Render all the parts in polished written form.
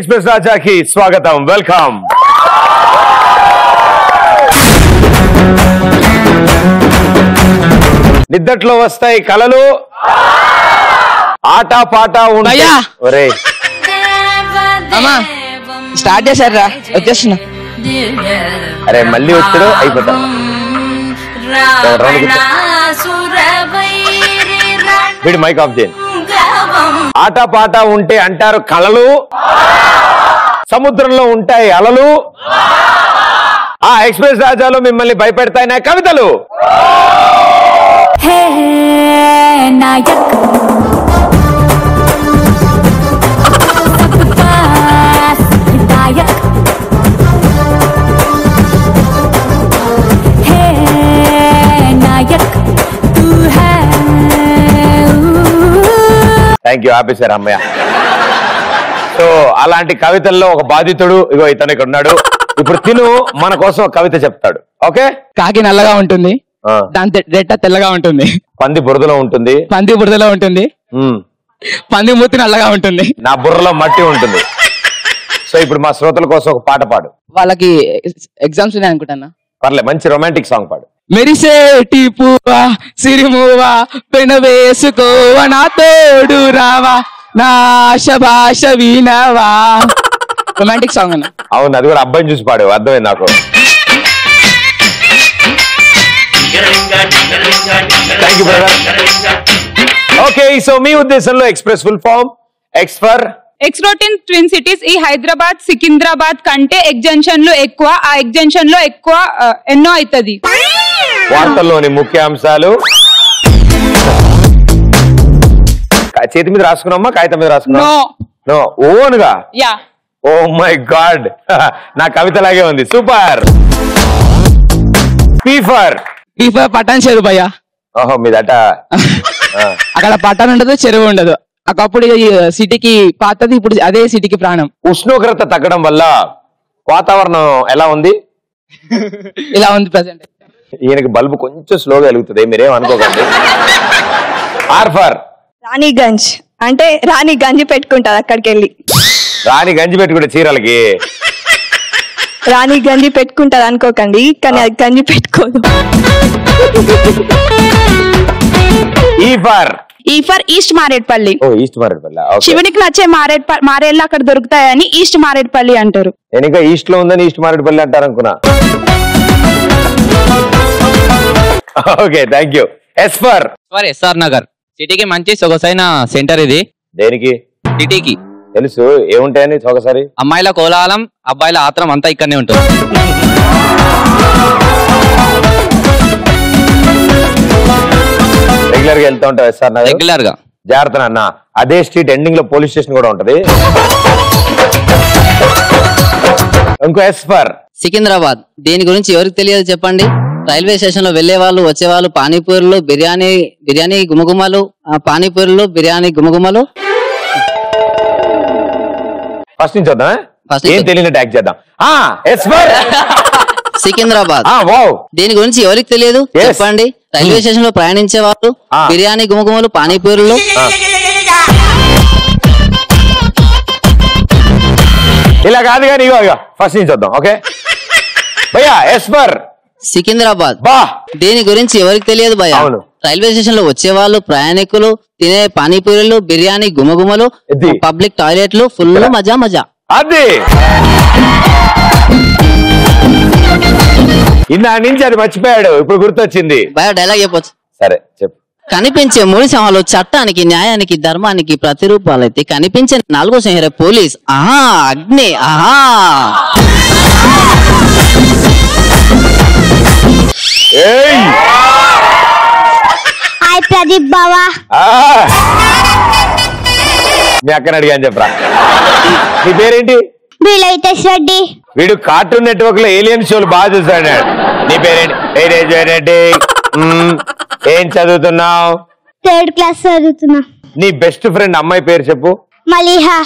Express రాజాకి స్వాగతం, welcome. నిద్దట్లో వస్తాయి కలలు, ఆట పాట ఉంటాయి. ఒరే స్టార్ట్ చేశారా? వచ్చేస్తున్నా. అరే మళ్ళీ వచ్చాడు, అయిపోతా. వీడి మైక్ ఆఫ్ చేయండి. ఆట పాట ఉంటే అంటారు కలలు, సముద్రంలో ఉంటాయి అలలు, ఆ ఎక్స్ప్రెస్ రాజాలో మిమ్మల్ని భయపెడతాయి కవితలు. థ్యాంక్ యూ, ఆపేశారు అమ్మయ్య. సో అలాంటి కవితల్లో ఒక బాధితుడు ఇగో ఇతను ఇక్కడ ఉన్నాడు. ఇప్పుడు తిను మన కోసం ఒక కవిత చెప్తాడు. ఓకే. కాకి నల్లగా ఉంటుంది, దాని రెట్ట తెల్లగా ఉంటుంది, పంది బురదలో ఉంటుంది, పంది బురదలో ఉంటుంది, పంది మూతి నల్లగా ఉంటుంది, నా బుర్రలో మట్టి ఉంటుంది. సో ఇప్పుడు మా శ్రోతల కోసం ఒక పాట పాడు. వాళ్ళకి ఎగ్జామ్స్ ఉన్నాయి అనుకుంటున్నా. పర్లే, మంచి రొమాంటిక్ సాంగ్ పాడు. మెరిసేటి పువ్వా సిరిమువా పెన వేసుకోవా నా తోడు రావా నా ఆశ భాష వినవా. రొమాంటిక్ సాంగ్ అన్న. అవును, అది కూడా అబ్బాయిని చూసి పాడు, అర్థమైంది నాకు. Thank you brother. Okay, so మీ ఉద్దేశంలో express full form X for ఎక్స్రోటిన్ ట్విన్ సిటీస్ ఈ హైదరాబాద్ సికింద్రాబాద్ కంటే ఎగ్జంక్షన్ లో ఎక్కువ, ఆ ఎగ్జంక్షన్ లో ఎక్కువ ఎన్నో అవుతుంది. వార్తల్లోని ముఖ్యాంశాలు చేతి మీద రాసుకున్నామా, కాగితం మీద రాసుకున్నా? ఓన్గా? ఓ మై గాడ్, నా కవిత లాగే ఉంది. సూపర్. పీఫర్ పటాన్ చెరువు భయ్యా. ఓహో మీదట. అక్కడ పటాన్ ఉండదు, చెరువు ఉండదు. ఒకప్పుడు సిటీకి పాతది, ఇప్పుడు అదే సిటీకి ప్రాణం. ఉష్ణోగ్రత తగ్గడం వల్ల వాతావరణం ఎలా ఉంది? ఇలా ఉంది ప్రెసెంట్. ఈయనకి బల్బు కొంచెం స్లోగా వెలుగుతుంది, మీరేం అనుకోకండి. ఆర్ఫర్ రాణిగంజ్ అంటే రాణి గంజి పెట్టుకుంటారు అక్కడికి వెళ్ళి. రాణి గంజి పెట్టుకుంటే చీరలకి రాణి గంజి పెట్టుకుంటారు అనుకోకండి, కానీ అది గంజి పెట్టుకోదు. ఈఫర్ ఈస్ట్ మారేడ్పల్లి. ఈస్ట్ మారేడ్పల్లి. శివునికి నచ్చే మారేళ్ళు అక్కడ దొరుకుతాయని ఈస్ట్ మారేడ్పల్లి అంటారు. నేను ఇంకా ఈస్ట్ లో ఉందని ఈస్ట్ మారేడ్పల్లి అంటారు అనుకున్నా. Okay, thank you. S R Nagar సిటీకి మంచి సొగసైన సెంటర్ ఇది. దేనికి? సిటీకి. తెలుసు, ఏముంటాయని ఒకసారి. అమ్మాయిల కోలాహలం, అబ్బాయిల ఆత్రం అంతా ఇక్కడనే ఉంటుంది. రెగ్యులర్ గా వెళ్తా ఉంటావు ఎస్ఆర్ నగర్? రెగ్యులర్ గా. జాగ్రత్త అన్న, అదే స్ట్రీట్ ఎండింగ్ లో పోలీస్ స్టేషన్ కూడా ఉంటది. ఇంకో ఎస్ఆర్ సికింద్రాబాద్. దీని గురించి ఎవరికి తెలియదు చెప్పండి? రైల్వే స్టేషన్ లో వెళ్లే వాళ్ళు, వచ్చే వాళ్ళు పానీపూరులు, బిర్యానీ గుమగుమలు, పానీపూరులు, బిర్యానీ గుమగుమలు. ఫస్ట్ నుంచి వద్దాం, ఏం తెలియనట్టు యాక్ట్ చేద్దాం. సికింద్రాబాద్. దీని గురించి ఎవరికి తెలియదు చెప్పండి? రైల్వే స్టేషన్ లో ప్రయాణించే వాళ్ళు, బిర్యానీ గుమగుమలు, పానీపూరులు. ఇలా కాదు కానీ ఫస్ట్ నుంచి వద్దాం. ఓకే భయ్యా, ఎస్పర్ సికింద్రాబాద్. దీని గురించి ఎవరికి తెలియదు భయ్యా? రైల్వే స్టేషన్ లో వచ్చే వాళ్ళు, ప్రయాణికులు తినే పానీపూరీలు, బిర్యానీ గుమగుమలు, పబ్లిక్ టాయిలెట్లు, ఫుల్ మజా మజా. అది ఇన్నా నుంచి అది మర్చిపోయాడు, ఇప్పుడు గుర్తొచ్చింది. భయ్యా డైలాగ్ చెప్పొచ్చు? సరే చెప్పు. కనిపించే మూడు సింహాలు చట్టానికి, న్యాయానికి, ధర్మానికి ప్రతిరూపాలైతే కనిపించే నాలుగో సింహరే పోలీస్. ఆహా అగ్ని. ఆహా హాయ్ ప్రదీప్ బావా. మీ అక్కని అడిగాని చెప్పరా. నీ పేరేంటి? బిలైతేష్ రెడ్డి. వీడు కార్టూన్ నెట్వర్క్ లో ఏలియన్ షోలు బాగా చూసాడు. నీ పేరేంటి? ఏం చదువుతున్నావు? 3rd క్లాస్ చదువుతున్నా. నీ బెస్ట్ ఫ్రెండ్ అమ్మాయి పేరు చెప్పు. మలిహా.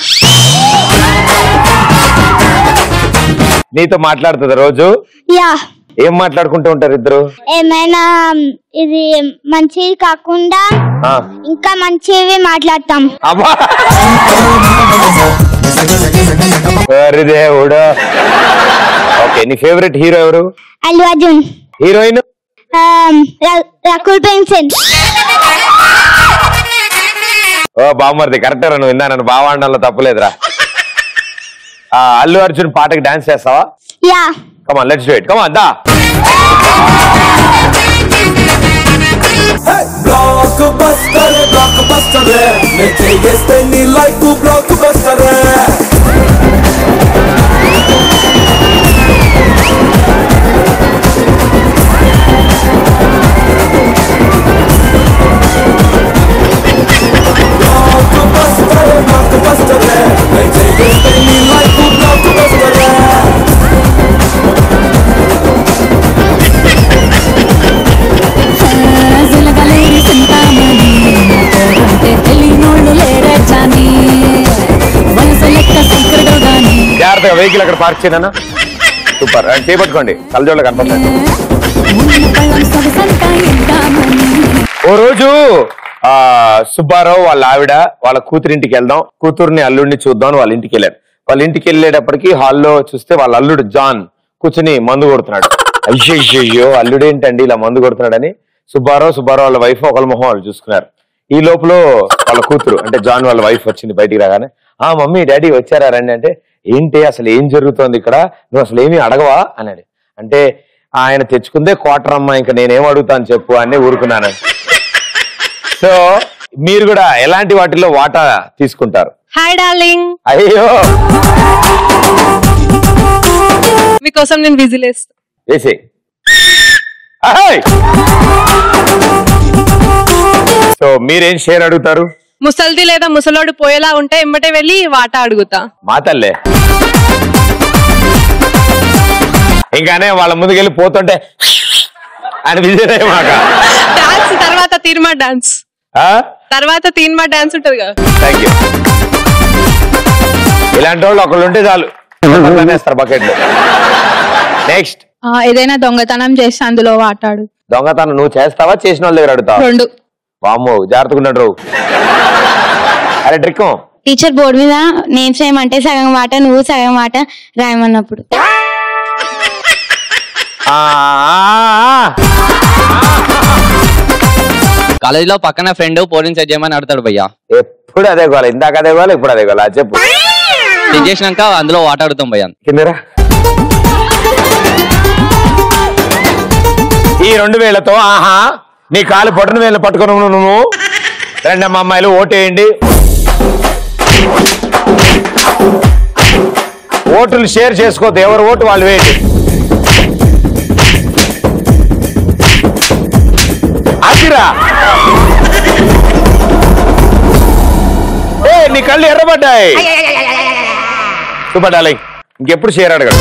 నీతో మాట్లాడుతుంది రోజు? యా. ఏం మాట్లాడుకుంటూ ఉంటారు ఇద్దరు? ఏమైనా ఇది మంచిది కాకుండా ఇంకా మంచివి మాట్లాడతాం. దేవుడు. ఓకే, నీ ఫేవరెట్ హీరో ఎవరు? అల్లు అర్జున్. హీరోయిన్? రకుల్ ప్రీత్ సింగ్. ఓ బామ్మర్ది, కరెక్టే నువ్వు విన్నా, నన్ను బావ అనడంలో తప్పులేదురా. అల్లు అర్జున్ పాటకి డాన్స్ చేస్తావా? Yeah. Come on, let's do it. Come on, దా. బ్లాక్బస్టర్ నే చేస్తే నీ లైఫ్ బ్లాక్బస్టర్. జాగ్రత్తగా వెహికల్ అక్కడ పార్క్ చేయనా. సూపర్, చేపట్టుకోండి, కలజోళ్ళ కనపడతాయి. ఓ రోజు సుబ్బారావు వాళ్ళ ఆవిడ వాళ్ళ కూతురింటికి వెళ్దాం, కూతుర్ని అల్లుడిని చూద్దాం వాళ్ళ ఇంటికి వెళ్ళారు. వాళ్ళ ఇంటికి వెళ్ళేటప్పటికి హాల్లో చూస్తే వాళ్ళ అల్లుడు జాన్ కూర్చుని మందు కొడుతున్నాడు. అయ్యో అల్లుడేంటండి ఇలా మందు కొడుతున్నాడని సుబ్బారావు వాళ్ళ వైఫ్ ఒకళ్ళ మొహం వాళ్ళు చూసుకున్నారు. ఈ లోపల వాళ్ళ కూతురు అంటే జాన్ వాళ్ళ వైఫ్ వచ్చింది బయటికి రాగానే. మమ్మీ డాడీ వచ్చారా రండి అంటే, ఏంటి అసలు ఏం జరుగుతోంది ఇక్కడ, నువ్వు అసలు ఏమీ అడగవా అన్నాడు. అంటే ఆయన తెచ్చుకుందే క్వార్టర్ అమ్మా, ఇంకా నేనేం అడుగుతాను చెప్పు అని ఊరుకున్నాను. సో మీరు కూడా ఎలాంటి వాటిల్లో వాటా తీసుకుంటారు? Hi darling. అయ్యో మీకోసం నేను విజిలేస్తా. వేసే. సో మీరేం షేర్ అడుగుతారు? ముసల్ది లేదా ముసలోడు పోయేలా ఉంటే ఎంబటే వెళ్ళి వాటా అడుగుతా. మాతల్లే ఇంకానే వాళ్ళ ముందుకెళ్ళి పోతుంటే అని విజయ్ మాట. డాన్స్ తర్వాత తీర్మా డాన్స్, తర్వాత తీర్మా డాన్స్ ఉంటది కదా. Thank you. ఇలాంటి వాళ్ళు ఒకళ్ళు ఉంటే చాలు, బకెట్. నెక్స్ట్, ఏదైనా దొంగతనం చేస్తే అందులో వాటాడు. దొంగతనం నువ్వు చేస్తావా చేసిన వాళ్ళ దగ్గర అడుగుతావా? రెండు. వామ్మో జాగ్రత్తగా. అరే ట్రిక్, టీచర్ బోర్డు మీద నేమ్స్ ఏమంటే సగం మాట నువ్వు సగం మాట రాయమన్నప్పుడు. కాలేజీలో పక్కన ఫ్రెండ్ పోలింగ్ సెట్ చేయమని అడతాడు భయ్యా. ఎప్పుడు అదే గోల, ఇందాక అదే గోల, ఇప్పుడు అదే గోల. చెప్పు. సెట్ చేసినాక అందులో వాట అడుగుతాం భయ్యా. కిందరా. ఈ 2000తో నీ కాలు పొట్టను వేలు పట్టుకుని నువ్వు రండి అమ్మ అమ్మాయిలు ఓటేయండి. ఓటులు షేర్ చేసుకోవద్దు, ఎవరు ఓటు వాళ్ళు వేయండి. అదిరా నీ కళ్ళు ఎర్రబడ్డాయి. సూపర్ డార్లింగ్, ఇంకెప్పుడు షేర్ అడగడు.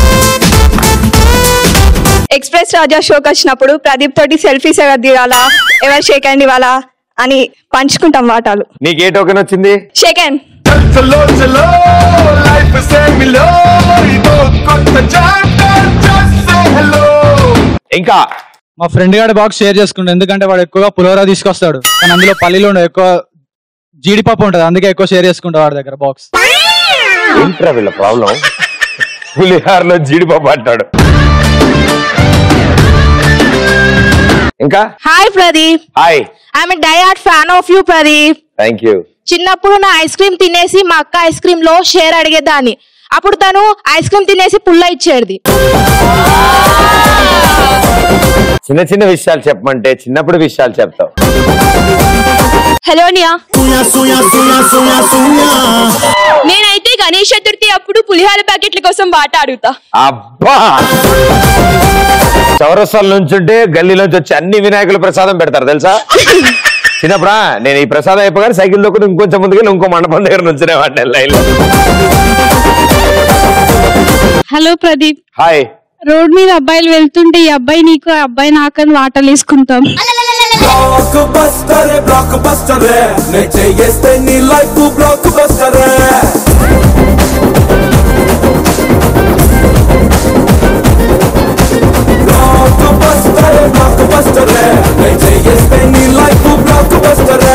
ఎక్స్ప్రెస్ రాజా షోకి వచ్చినప్పుడు ప్రదీప్ తోటి సెల్ఫీస్ ఎవరు దిగాలా, ఎవరు షేక్ హ్యాండ్ ఇవ్వాలా అని పంచుకుంటాం వాటాలు. నీకు ఏ టోకెన్ వచ్చింది? Shake hand. ఇంకా మా ఫ్రెండ్ గారి బాక్స్ షేర్ చేసుకుంటాం, ఎందుకంటే వాడు ఎక్కువగా పులిహోర తీసుకొస్తాడు, కానీ అందులో పల్లీలు ఉండవు, ఎక్కువ జీడిపప్పు ఉంటది, అందుకే ఎక్కువ షేర్ చేసుకుంటా వాడి దగ్గర బాక్స్. ఏంట్రా వీళ్ళ ప్రాబ్లం, పులిహారలో జీడిపప్పు అంటాడు. ఇంకా hi Pradeep. Hi. I'm a diehard fan of you Pradeep. Thank you. చిన్నప్పుడు నా ఐస్ క్రీమ్ తినేసి మా అక్క ఐస్ క్రీమ్ లో షేర్ అడిగేదాన్ని, అప్పుడు తను ఐస్ క్రీమ్ తినేసి పుల్ల ఇచ్చేది. చిన్న చిన్న విషయాలు చెప్పమంటే చిన్నప్పుడు విషయాలు చెప్తావు. హలో నియా. నేనైతే గణేష్ చతుర్థి అప్పుడు పులిహార ప్యాకెట్ల కోసం వాటా అడుగుతా. అబ్బా, చౌరస్తాల నుంచుంటే గల్లీలోంచి వచ్చి అన్ని వినాయకుల ప్రసాదం పెడతారు తెలుసా. చిన్నప్పుడా నేను ఈ ప్రసాదం అయిపోగానే సైకిల్ దొక్కుని ఇంకొంచెం ముందుకెళ్ళి ఇంకో మండపం దగ్గర నుంచునేవాడిని లైన్ లో. హలో ప్రదీప్. హాయ్. రోడ్ మీద అబ్బాయిలు వెళ్తుంటే ఈ అబ్బాయి నీకు ఆ అబ్బాయి నాకని వాటలు వేసుకుంటాం. బ్లాక్బస్టర్ నే చేస్తే నీ లైఫ్ బ్లాక్బస్టర్. బ్లాక్బస్టర్ నే చేస్తే నీ లైఫ్ బ్లాక్బస్టర్.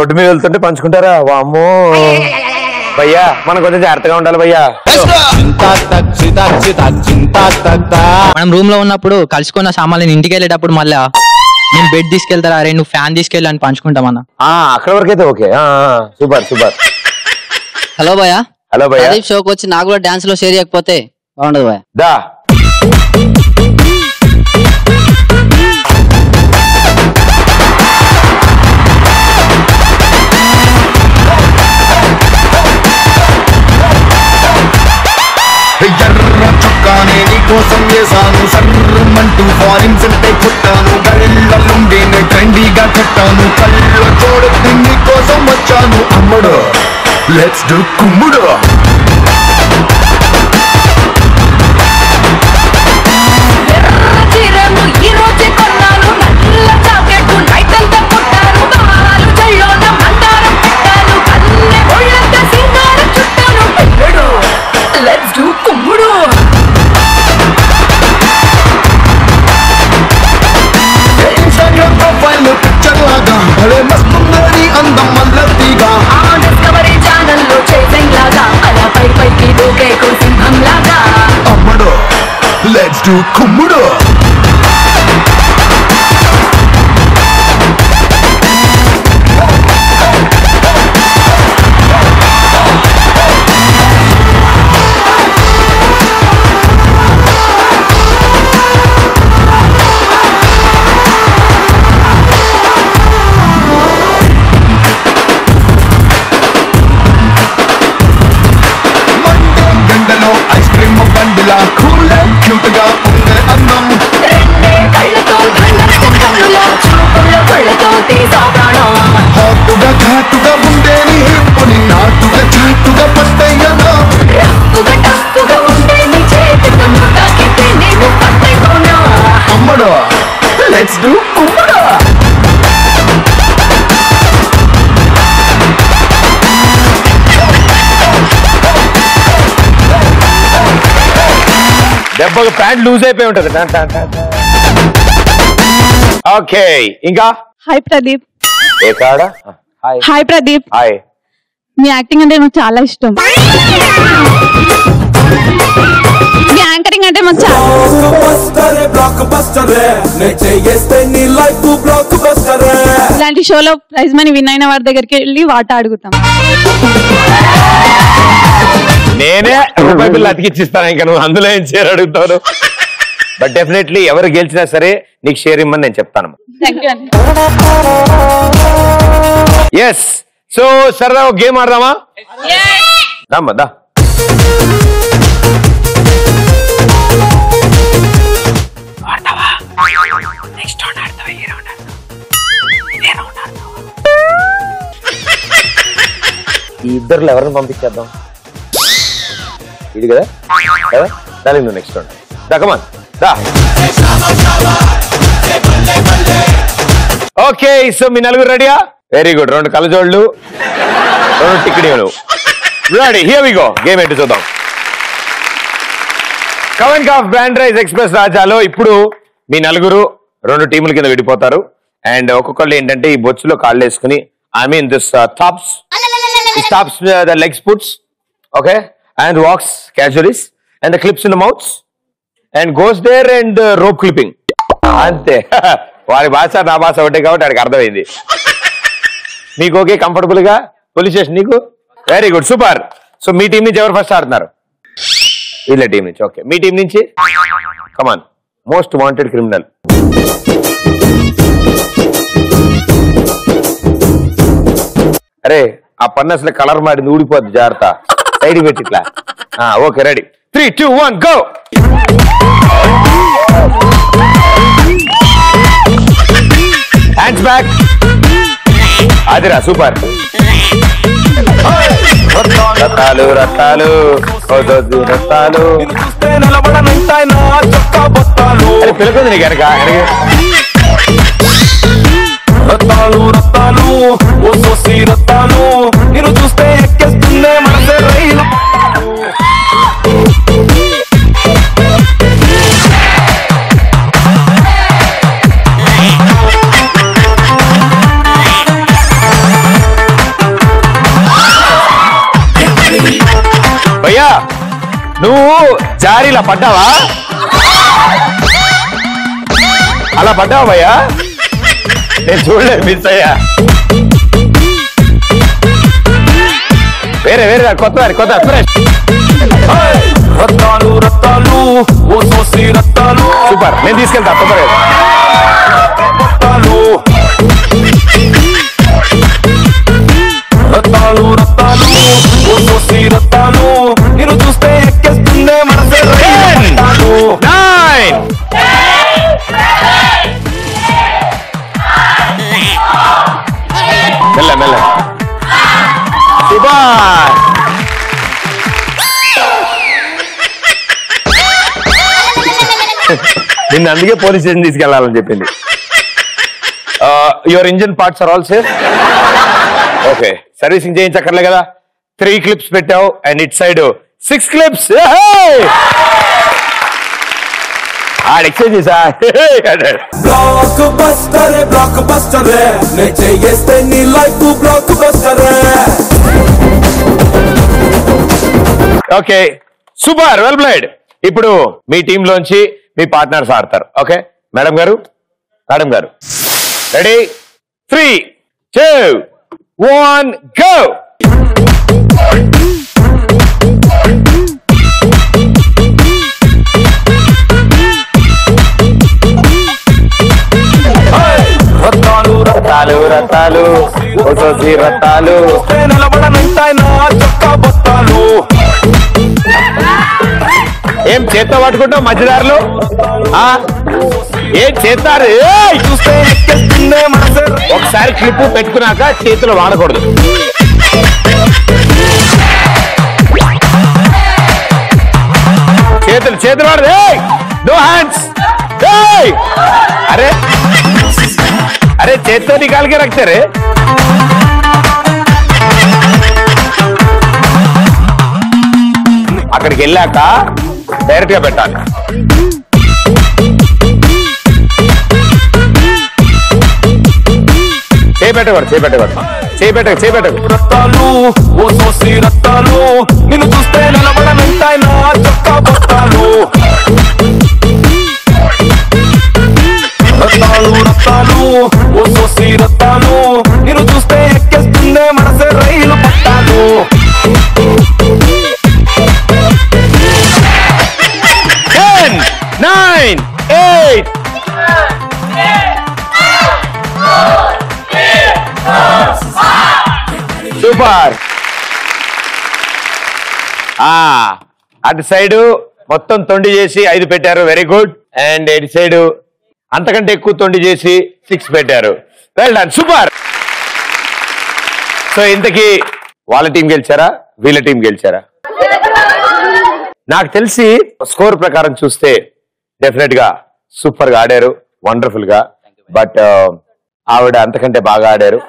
రోడ్డు మీద వెళ్తుంటే పంచుకుంటారా? వామ్మో భయ్యా, మనం కొంచెం జాగ్రత్తగా ఉండాలి భయ్యా. మనం రూమ్ లో ఉన్నప్పుడు కలుసుకున్న సామాన్లు ఇంటికి వెళ్ళేటప్పుడు మళ్ళా నేను బెడ్ తీసుకెళ్తారా, అరే నువ్వు ఫ్యాన్ తీసుకెళ్ళి అని పంచుకుంటామన్నా. అక్కడ వరకు అయితే ఓకే. Super super. హలో భయ్యా. హలో భయ్యా. షోకి వచ్చి నాకు కూడా డాన్స్ లో షేర్ చేయకపోతే బాగుండదు భయ్యా. దా ఎర్ర చుక్కానే నీకోసం చేశాను, సర్రమంటూ ఫారిన్ సెంటే కొట్టాను, గళ్ళలుండి ట్రెండీగా కట్టాను, కళ్ళ చూడొద్దు నీకోసం వచ్చాను అమ్ముడు. లెట్స్ డు కుమ్ముడు. Let's do కుమ్ముడు. ఐస్ క్రీమ్ బండిలా కూల్ అండ్ క్యూట్ గా ఉండే అందం, హాటుగా ఘాటుగా ఉండే నీ హిప్పుని నాటుగా చాటుగా పట్టయ్యనా, అమ్మడు. లెట్స్ డూ కుమ్మడు. దెబ్బకు ప్యాంట్ లూజ్ అయిపోయి ఉంటది. ఓకే, ఇంకా హాయ్ ప్రదీప్. ఏ కాడా? హాయ్. హాయ్ ప్రదీప్. హాయ్. మీ యాక్టింగ్ అంటే నాకు చాలా ఇష్టం. మీ యాంకరింగ్ అంటే మాకు చాలా ఇలాంటి షోలో ప్రైజ్ మనీ విన్ అయిన వారి దగ్గరికి వెళ్ళి వాటా అడుగుతాం. నేనే రూపాయి బిల్లు అతికిచ్చిస్తాను, ఇంకా నువ్వు అందులో ఏం షేర్ అడుగుతావు. బట్ డెఫినెట్లీ ఎవరు గెలిచినా సరే నీకు షేర్ ఇమ్మని నేను చెప్తాను. ఎస్. సో సరదా ఒక గేమ్ ఆడదామా? దా ఈ ఇద్దరు ఎవరిని పంపించేద్దాం? ఇది కదా కదా, దానికి నువ్వు నెక్స్ట్ రౌండ్ దా. కమాన్ దా. ఓకే, సో మీ నలుగురు రెడీయా? Very good. 2 కళ్ళజోళ్ళు, 2 టిక్కిడీలు. Ready, here we go. Game ఏంటి చూద్దాం. కవన్ కాఫ్ బ్రాండ్ రైస్ ఎక్స్ప్రెస్ రాజాలో ఇప్పుడు మీ నలుగురు 2 టీముల కింద విడిపోతారు. అండ్ ఒక్కొక్కళ్ళు ఏంటంటే ఈ బొచ్చులో కాళ్ళు వేసుకుని, I mean this tops the legs puts, okay, and walks casually and the clips in the mouths and goes there and rope clipping. అంతే. వారి భాష నా భాష ఒకటే కాబట్టి వాడికి అర్థమైంది. మీకు ఓకే, కంఫర్టబుల్ గా పోలీస్ స్టేషన్ నీకు? Very good, super. సో మీ టీం నుంచి ఎవరు ఫస్ట్ ఆడుతున్నారు? వీళ్ళ టీం నుంచి. ఓకే, మీ టీం నుంచి కమాన్. Most wanted criminal. అరే ఆ పన్ను అసలు కలర్ మాడింది, ఊడిపోద్ది, జాగ్రత్త. సైడ్ పెట్టి ఇట్లా. Okay, ready. 3, 2, 1 go. Hands back. అదిరా, సూపర్. రత్తాలు రత్తాలు రత్తాలు. పిలుకుంది నీకు వెనక. రత్తాలు రత్తాలు ఓ సోసి రత్తాలు, నేను చూస్తే ఎక్కేస్తుందే మనసే రైలు. జారి ఇలా పడ్డావా? అలా పడ్డావా భయ్యా? నేను చూడలేదు, మిస్ అయ్యా. వేరే వేరే కొత్త ఫ్రెష్. రత్తాలు రత్తాలు ఓ సోసి రత్తాలు. సూపర్, నేను తీసుకెళ్తా తొందరగా. రత్తాలు రత్తాలు రత్తాలు ఓ సోసి రత్తాలు. నేను చూస్తే ఎక్కేస్తుందే మనసే. 9 మెల్ల మెల్ల. సూపర్. నిన్న అందుకే పోలీస్ స్టేషన్ తీసుకెళ్లాలని చెప్పింది. Your engine parts are all safe. Okay, servicing చేయించక్కర్లే కదా. 3 clips పెట్టావు and it side 6 clips. Exchange చేసా. బ్లాక్ బస్టర్ నే చేస్తే నీ life blockbuster. Okay, super, well played. ఇప్పుడు మీ టీమ్ లోంచి మీ పార్ట్నర్స్ ఆడతారు. ఓకే మేడం గారు రెడీ? 3, 2, 1 గో. రత్తాలు రత్తాలు రత్తాలు ఓసోసి రత్తాలు. నిలబడనంటాయినా చొక్కా బొత్తాలు. ఏం చేత్తో పట్టుకుంటావు మధ్యదారులు? ఏం చేస్తారు? చూస్తే ఎక్కేస్తుందే మనసే. ఒకసారి క్లిప్ పెట్టుకున్నాక చేతులు వాడకూడదు. చేతులు వాడదు. No hands. अरे चेत तो निकाल के रखते रे. అక్కడికి వెళ్ళాక డైరెక్ట్ గా పెట్టాలి. చేపెట్టకూడదు. రత్తాలు ఓ సోసి రత్తాలు. నిన్ను చూస్తే నిలబడనంటాయినా చొక్కా బొత్తాలు. రత్తాలు రత్తాలు ఓ సోసి రత్తాలు. నిన్ను చూస్తే ఎక్కేస్తుందే మనసే రైలు పట్టాలు. 10, 9, 8. సూపర్. అటు సైడ్ మొత్తం తొండి చేసి 5 పెట్టారు. Very good. అండ్ ఇటు సైడ్ అంతకంటే ఎక్కువ తొండి చేసి 6 పెట్టారు. Well done, super. సో ఇంతకీ వాళ్ళ టీం గెలిచారా వీళ్ళ టీం గెలిచారా? నాకు తెలిసి స్కోర్ ప్రకారం చూస్తే డెఫినెట్ గా సూపర్ గా ఆడారు, వండర్ఫుల్ గా. బట్ ఆవిడ అంతకంటే బాగా ఆడారు.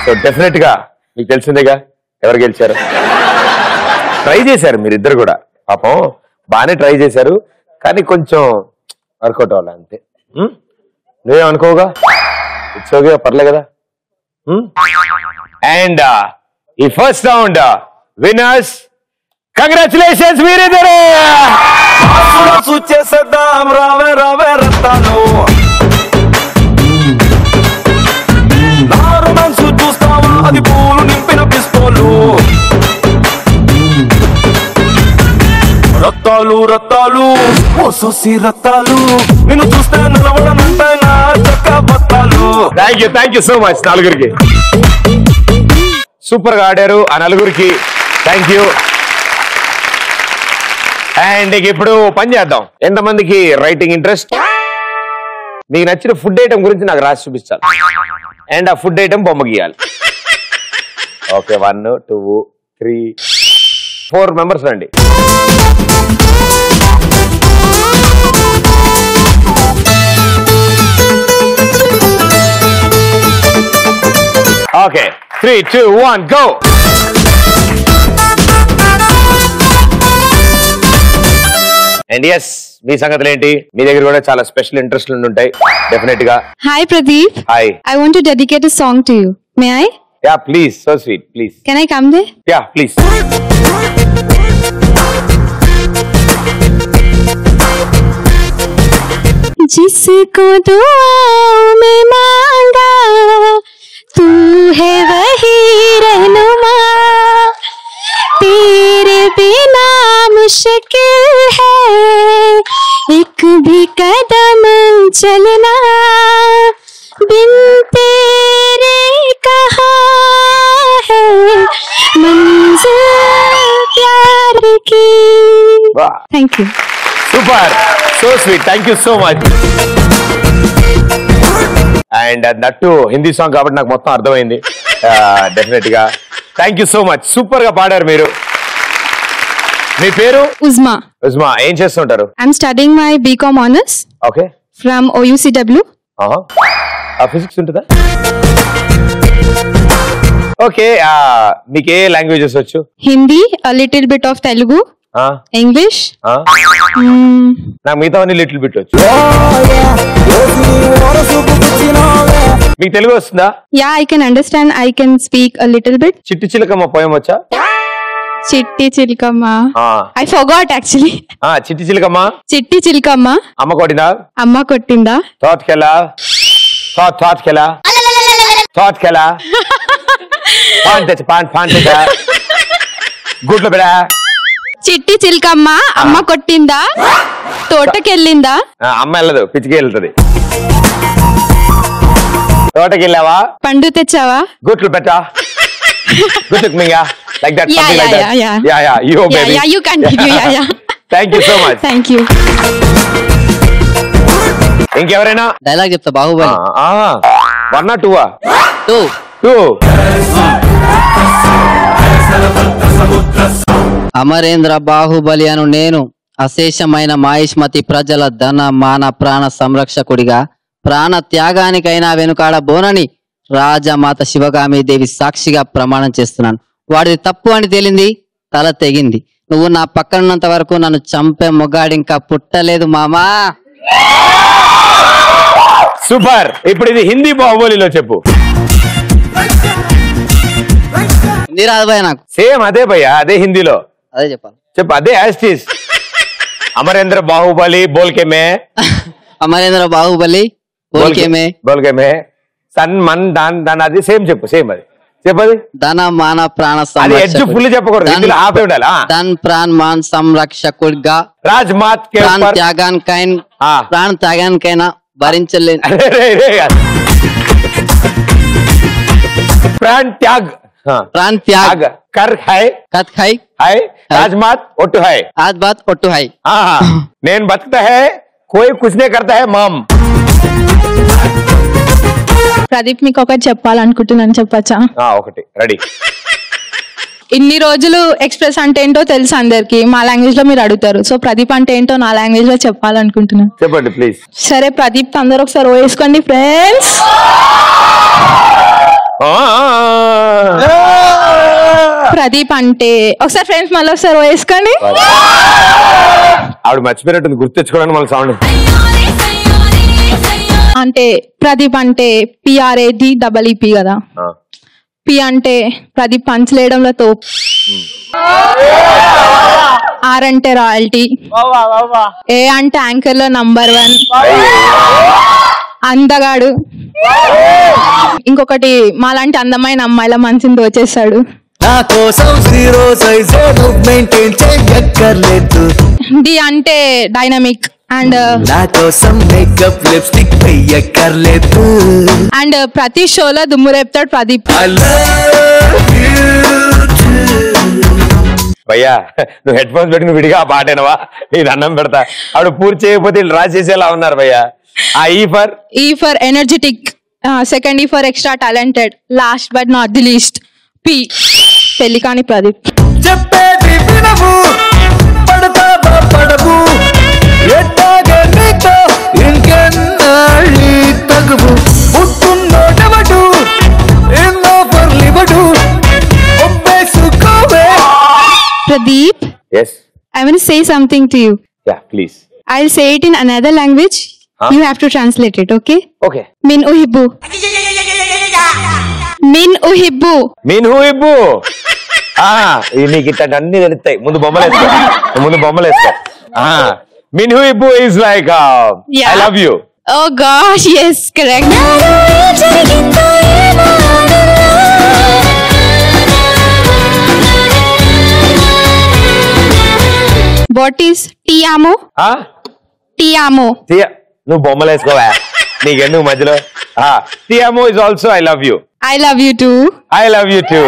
సో డెఫినెట్ గా మీకు తెలిసిందేగా ఎవరు గెలిచారు. ట్రై చేశారు మీరిద్దరు కూడా, పాపం బాగానే ట్రై చేశారు, కానీ కొంచెం వర్కౌట్ అవ్వాలి అంతే. నువ్వేమనుకోగా ఇట్స్ ఓకే, పర్లే కదా. అండ్ ఈ ఫస్ట్ రౌండ్ విన్నర్స్, కంగ్రాచులేషన్స్ మీరిద్దరు. చేసేద్దాం రావే రావే రత్తాలు. నా రొమాన్స్ చూస్తావా, అది పూలు నింపిన పిస్తోలు. రత్తాలు రత్తాలు ఓ సోసి రత్తాలు. నిన్ను చూస్తే నిలబడనంటే నా చొక్కా బత్తాలు. Thank you so much. నలుగురికి సూపర్ గా ఆడారు, ఆ నలుగురికి థ్యాంక్ యూ. అండ్ ఇప్పుడు పని చేద్దాం. ఎంతమందికి రైటింగ్ ఇంట్రెస్ట్? మీకు నచ్చిన ఫుడ్ ఐటమ్ గురించి నాకు రాసి చూపించాలి. అండ్ ఆ ఫుడ్ ఐటమ్ బొమ్మ గీయాలి. ఓకే, 1, 2, 3, 4 మెంబర్స్ రండి. Okay, 3, 2, 1 go. అండ్ ఎస్, మీ సంగతులు ఏంటి? మీ దగ్గర కూడా చాలా స్పెషల్ ఇంట్రెస్ట్ ఉంటాయి డెఫినెట్ గా. Hi Pradeep. Hi. I want to dedicate a song to you. May I? Yeah, please. So sweet. Please. Can I come there? Yeah, please. जिसको दुआओं में मांगा तू है वही रहनुमा तेरे बिना मुश्किल है एक भी कदम चलना बिन तेरे कहाँ है मंजिल प्यार की। Thank you. Super, so sweet, thank you so much. And నట్టు హిందీ సాంగ్ కాబట్టి నాకు మొత్తం అర్థమైంది డెఫినెట్ గా. Thank you so much, super గా పాడారు మీరు. మీ పేరు? ఉజ్మా. ఉజ్మా, ఏం చేస్తుంటారు? I'm studying my BCom honours okay from OUCW. Physics ఉంటుందా? ఓకే, మీకు ఏ లాంగ్వేజెస్ వచ్చు? Hindi, a little bit of Telugu, English. నాకు మిగతా అన్ని లిటిల్ బిట్ వచ్చు. మీకు తెలుగు వస్తుందా? Yeah, I can understand. I can speak a little bit. చిట్టి చిలకమ్మ పోయం వచ్చా? చిట్టి చిలకమ్మ. I forgot actually. చిట్టి చిలకమ్మ. చిట్టి చిలకమ్మ. అమ్మ కొట్టిందా? అమ్మ కొట్టిందా? తోటకెలా తోటకెలా తోటకెలా పాన్ తెచ్చ పాన్ తెచ్చ గుడ్లు బిడా. చిట్టి చిలకమ్మ అమ్మ కొట్టిందా? తోటకెళ్ళిందా? అమ్మ వెళ్ళదు, పిచ్చికి వెళ్తుంది. తోటకి వెళ్ళావా? పండు తెచ్చావా? గుట్లు పెట్టా గుట్టుకు మింగా like that, something like that. Yeah, you baby. Yeah, you continue. Yeah. Thank you so much. Thank you. ఇంకెవరైనా డైలాగ్ చెప్తా. బాహుబలి 1 or 2? 2. అమరేంద్ర బాహుబలి అను నేను అశేషమైన మాయిష్మతి ప్రజల ధన మాన ప్రాణ సంరక్షకుడిగా ప్రాణ త్యాగానికైనా వెనుకాడ బోనని రాజమాత శివగామి దేవి సాక్షిగా ప్రమాణం చేస్తున్నాను. వాడిది తప్పు అని తేలింది, తల తెగింది. నువ్వు నా పక్కనున్నంత వరకు నన్ను చంపే మొగాడి ఇంకా పుట్టలేదు మామా. సూపర్. ఇప్పుడు ఇది హిందీ బాహుబలిలో చెప్పు. హిందీ రాదు భయ్య నాకు. సేమ్ అదే భయ్యా, అదే హిందీలో అదే చెప్పాలి. చెప్పు, అదే యాస్టీస్. అమరేంద్ర బాహుబలి బోల్కే మే. అమరేంద్ర బాహుబలి బోల్కే మే సన్ మన్ దాన్ దాన్, అది సేమ్ చెప్పు. సేమ్ అది చెప్పది. ధన మాన ప్రాణ ఫుల్ చెప్పకూడదు, ఆపే ఉండాలి. ధన్ ప్రాణ్ మాన్ సంరక్షకుడిగా రాజ్మాత్ ప్రాణ త్యాగానికైనా భరించలేను. ప్రాణ్ త్యాగ్ प्राण त्याग कर है कत है आज बात ఒట్టు है आज बात ఒట్టు है. నేను బతుకుతా है कोई कुछ नहीं करता है మామ్. ప్రదీప్ మీకు ఒకటి చెప్పాలనుకుంటున్నాను, చెప్పచ్చా? ఒకటి రెడీ. ఇన్ని రోజులు ఎక్స్ప్రెస్ అంటే ఏంటో తెలుసు అందరికి, మా లాంగ్వేజ్ లో మీరు అడుగుతారు. సో ప్రదీప్ అంటే ఏంటో నా లాంగ్వేజ్ లో చెప్పాలనుకుంటున్నాను. చెప్పండి ప్లీజ్. సరే ప్రదీప్ అందరూ ఒకసారి వేసుకోండి ఫ్రెండ్స్. ప్రదీప్ అంటే ఒకసారి ఫ్రెండ్స్ మళ్ళీ ఒకసారి వేసుకోండి. ఆవిడ మర్చిపోయినట్టుంది, గుర్తు తెచ్చుకోవడానికి మళ్ళీ సౌండ్. అంటే ప్రదీప్ అంటే PRADEEP కదా. పి అంటే ప్రదీప్ పంచలేయడంలో తోపు. R అంటే రాయల్టీ. A అంటే యాంకర్ లో నంబర్ 1 అందగాడు. ఇంకొకటి మాలాంటి అందమైన అమ్మాయిల మనసుని దోచేస్తాడు. D అంటే డైనమిక్ అండ్ అండ్ ప్రతి షోలో దుమ్ము రేపుతాడు ప్రదీప్. భయ్యా నువ్వు హెడ్ ఫోన్స్ పెట్టి నువ్వు విడిగా పాటేనవా? నేను అన్నం పెడతా. ఆవిడ పూర్తి చేయకపోతే రాసేసేలా ఉన్నారు భయ్యా. E for energetic, second E for extra talented, last but not the least P పెళ్లికాని Pradeep. Pradeep, yes, I want to say something to you. Yeah, please. I'll say it in another language. You have to translate it, okay? Okay. Min uhibbu. Min uhibbu. Min uhibbu. నీకు ఇట్లా అన్ని తెలుస్తాయి. ముందు బొమ్మలు వేసుకో. Minhu Ibu is like, Yeah. I love you. Oh gosh, yes, correct. What is Ti amo? Ti amo. నువ్వు బొమ్మలు వేసుకోవా నీకెందుకు మధ్యలో టియామో is also I love you. I love you too. I love you too.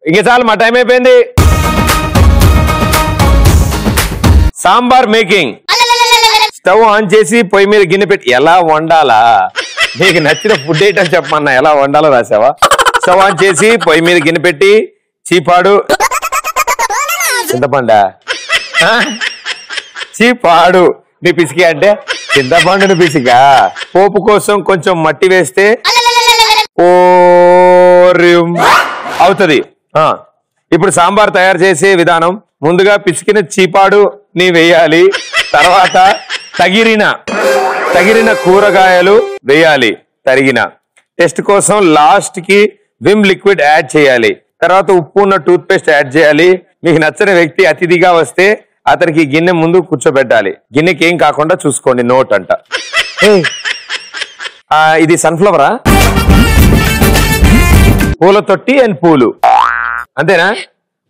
ఇంక చాలు మా time అయిపోయింది. సాంబార్ మేకింగ్. స్టవ్ ఆన్ చేసి పొయ్యి మీద గిన్నె పెట్టి ఎలా వండాలా నీకు నచ్చిన ఫుడ్ ఐటమ్ చెప్పమన్నా ఎలా వండాలో రాసావా. స్టవ్ ఆన్ చేసి పొయ్యి మీద గిన్నె పెట్టి చీపాడు చింతపండా చీపాడు నీ పిసికి అంటే చింతపండుని పిసిక. పోపు కోసం కొంచెం మట్టి వేస్తే అవుతుంది. ఇప్పుడు సాంబార్ తయారు చేసే విధానం ముందుగా పిసికిన చీపాడు నీ వేయాలి. తర్వాత తగిరిన కూరగాయలు వేయాలి తరిగిన. టెస్ట్ కోసం లాస్ట్ కి విమ్ లిక్విడ్ యాడ్ చేయాలి. తర్వాత ఉప్పు ఉన్న టూత్ పేస్ట్ యాడ్ చేయాలి. మీకు నచ్చని వ్యక్తి అతిథిగా వస్తే అతనికి గిన్నె ముందు కూర్చోబెట్టాలి. గిన్నెకి ఏం కాకుండా చూసుకోండి. నోట్ అంట. ఇది సన్ఫ్లవరా? పూల తొట్టి అండ్ పూలు అంతేనా?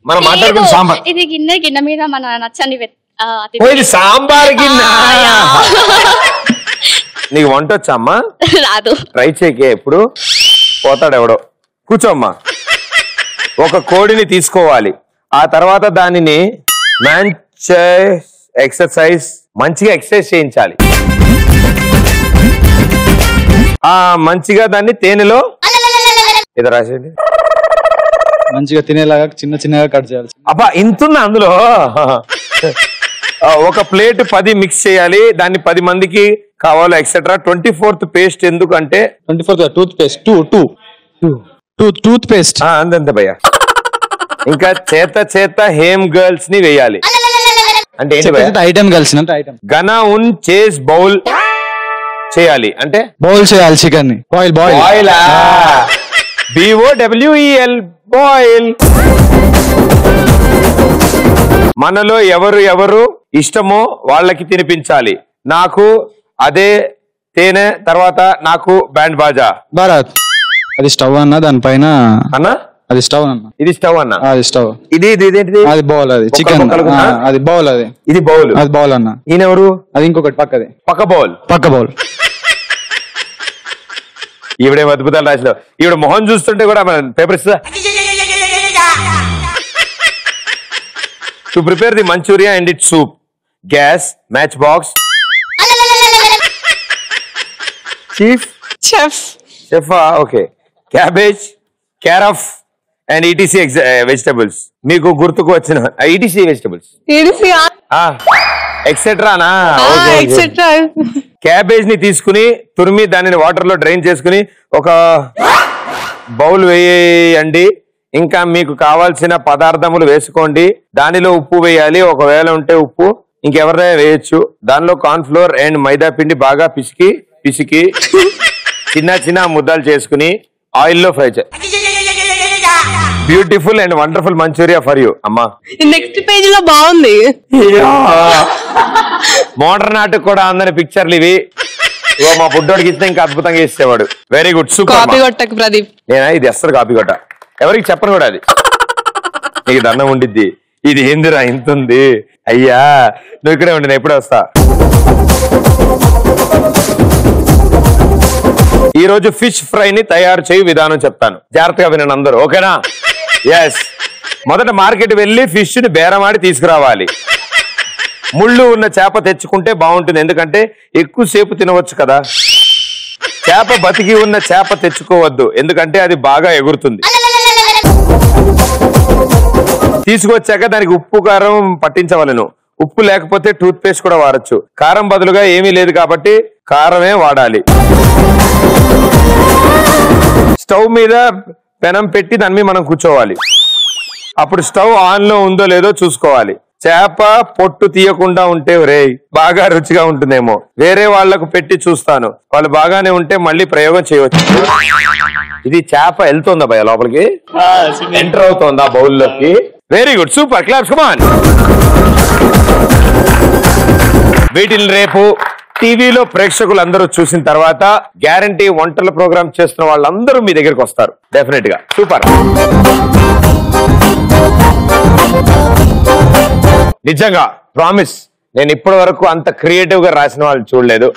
మనం మాట్లాడుకున్న సాంబార్. ఇది గిన్నె మీద మన నచ్చని ఇది సాంబార్ గిన్నె. నీకు వంట వచ్చా అమ్మా? రాదు. ట్రై చేయకే. ఎప్పుడు పోతాడు ఎవడో. కూర్చోమ్మా. ఒక కోడిని తీసుకోవాలి. ఆ తర్వాత దానిని మంచిగా ఎక్సర్సైజ్ చేయించాలి. మంచిగా దాన్ని తేనెలో ఏదో రాసేది మంచిగా తినేలాగా చిన్నగా కట్ చేయాలి. అబ్బా ఇంతున్నా అందులో. ఒక ప్లేట్ 10 మిక్స్ చేయాలి. దాన్ని 10 మందికి కావాలి ఎక్సెట్రా. 24th పేస్ట్ ఎందుకంటే 24th tooth paste tooth paste అంతే భయ్యా. ఇంకా చేత హేమ్ గర్ల్స్ ని వేయాలి. అంటే ఐటమ్ గర్ల్స్ గనా ఉన్ చేస్ బౌల్ చేయాలి. అంటే బౌల్ చేయాలి చికెన్ ని. Boil BOWEL boil. మనలో ఎవరు ఇష్టమో వాళ్ళకి తినిపించాలి. నాకు అదే తేనె, తర్వాత నాకు బ్యాండ్ బాజా. భారత్ అది స్టవ్ అన్న, దానిపైన అన్నా అది స్టవ్ అన్న. ఇది స్టవ్ అన్న. అది స్టవ్. ఇది అది బౌల్. అది చికెన్. అది బౌల్. అది ఇది బౌల్. అది బౌల్ అన్న. ఈయనెవరు? అది ఇంకొకటి పక్కది. పక్క బౌల్. ఈవిడే అద్భుతాలు రాసిన. ఈవిడ మొహం చూస్తుంటే కూడా మన పేపర్ ఇస్తా. To prepare the manchurian and it soup. Gas, match box, chef okay, cabbage, carrot and ETC vegetables. మీకు గుర్తుకు వచ్చిన ETC వెజిటబుల్స్ ఎక్సెట్రానా? క్యాబేజ్ ని తీసుకుని తురిమి దానిని వాటర్ లో డ్రైన్ చేసుకుని ఒక బౌల్ వేయండి. ఇంకా మీకు కావాల్సిన పదార్థములు వేసుకోండి. దానిలో ఉప్పు వేయాలి, ఒకవేళ ఉంటే ఉప్పు. ఇంకెవరైనా వేయచ్చు. దానిలో కార్న్ ఫ్లోర్ అండ్ మైదా పిండి బాగా పిసికి చిన్న ముద్దలు చేసుకుని ఆయిల్ లో ఫ్రై చేయాలి. Beautiful and wonderful manchurian for you అమ్మా. నెక్స్ట్ పేజ్ లో బాగుంది. మోడర్న్ ఆర్ట్ కూడా అందరి పిక్చర్లు ఇవి. మా ఫుడ్డోడికి ఇస్తే ఇంకా అద్భుతంగా ఇచ్చేవాడు. Very good. సూపర్. కాపీ కొట్టకు ప్రదీప్. నేనా ఇది అస్సలు కాపీ కొట్ట. ఎవరికి చెప్పను కూడా. అది నీకు దండం ఉండిద్ది. ఇది ఏందిరా ఇంతుంది. అయ్యా నువ్వు ఇక్కడే ఉండి, నేను ఎప్పుడే వస్తా. ఈ రోజు ఫిష్ ఫ్రై ని తయారు చేయు విధానం చెప్తాను. జాగ్రత్తగా వినండి అందరూ. ఓకేనా? ఎస్. మొదట మార్కెట్ వెళ్ళి ఫిష్ ని బేరమాడి తీసుకురావాలి. ముళ్ళు ఉన్న చేప తెచ్చుకుంటే బాగుంటుంది, ఎందుకంటే ఎక్కువసేపు తినవచ్చు కదా. చేప బతికి ఉన్న చేప తెచ్చుకోవద్దు, ఎందుకంటే అది బాగా ఎగురుతుంది. తీసుకొచ్చాక దానికి ఉప్పు కారం పట్టించవలను. ఉప్పు లేకపోతే టూత్ పేస్ట్ కూడా వాడచ్చు. కారం బదులుగా ఏమీ లేదు కాబట్టి కారమే వాడాలి. స్టవ్ మీద పెనం పెట్టి దాని మీద మనం కూర్చోవాలి. అప్పుడు స్టవ్ ఆన్ లో ఉందో లేదో చూసుకోవాలి. చేప పొట్టు తీయకుండా ఉంటే బాగా రుచిగా ఉంటుందేమో. వేరే వాళ్లకు పెట్టి చూస్తాను, వాళ్ళు బాగానే ఉంటే మళ్ళీ ప్రయోగం చేయవచ్చు. ఇది చేప వెళ్తుందా భయ లోపలికి? ఎంటర్ అవుతుందా బౌల్లోకి? Very good, super, claps, come on. వీటిని రేపు టీవీలో ప్రేక్షకులు అందరూ చూసిన తర్వాత గ్యారంటీ వంటల ప్రోగ్రామ్ చేస్తున్న వాళ్ళందరూ మీ దగ్గరికి వస్తారు డెఫినెట్ గా. సూపర్. నిజంగా ప్రామిస్, నేను ఇప్పటి వరకు అంత క్రియేటివ్ గా రాసిన వాళ్ళు చూడలేదు.